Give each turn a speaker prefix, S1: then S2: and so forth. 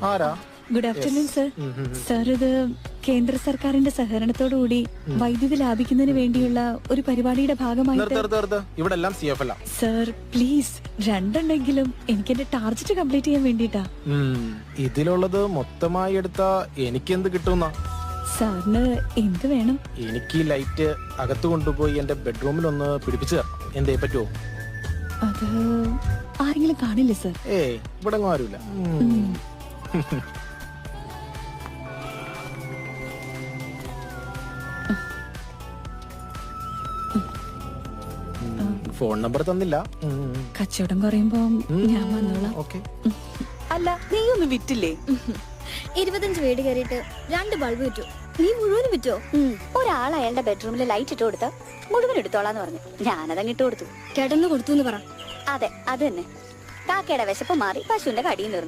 S1: ആരാ?
S2: Good afternoon sir. Sir, ഇത് കേന്ദ്ര സർക്കാരിന്റെ സഹകരണത്തോടുകൂടി വൈദ്യുതി ലാഭിക്കുന്നതിന് വേണ്ടിയുള്ള ഒരു പരിപാടിയുടെ ഭാഗമായിട്ട്.
S1: ഇവിടെ എല്ലാം CFL.
S2: സർ പ്ലീസ്, രണ്ടെണ്ണെങ്കിലും എനിക്ക് എന്റെ ടാർജറ്റ് കംപ്ലീറ്റ് ചെയ്യാൻ വേണ്ടിട്ടാ.
S1: ഇതിലുള്ളത് മൊത്തമായി എടുത്താ എനിക്ക് എന്ത് കിട്ടുന്ന?
S2: സാറിന് എന്ത് വേണം?
S1: എനിക്ക് ഈ ലൈറ്റ് അകത്ത് കൊണ്ടുപോയി എന്റെ ബെഡ്റൂമിൽ ഒന്ന് പിടിപ്പിച്ചു തരണം. എന്തേ പറ്റുമോ?
S2: അത് ആരെങ്കിലും കാണില്ലേ സർ?
S1: ഏയ്, ഇവിടെ ആരുമില്ല. ഫോൺ നമ്പർ തന്നില്ല.
S2: കച്ചവടം കുറയുമ്പോ ഞാൻ വന്നോളാം.
S1: ഓക്കെ.
S2: അല്ല, നീ ഒന്നും വിറ്റില്ലേ?
S3: 25 വീട് കയറിയിട്ട് 2 ബൾബ് വിറ്റു. നീ മുഴുവനും വിറ്റോ? ഒരാൾ അയാളുടെ ബെഡ്റൂമിൽ ലൈറ്റ് ഇട്ട് കൊടുത്ത മുഴുവൻ എടുത്തോളാന്ന് പറഞ്ഞു. ഞാനതങ്ങ് ഇട്ട് കൊടുത്തു. കിടന്നു കൊടുത്തു എന്ന് പറ. അതെ, അത് തന്നെ. കാക്കയുടെ വിശപ്പ് മാറി, പശുവിന്റെ കടിയും തീർന്നു.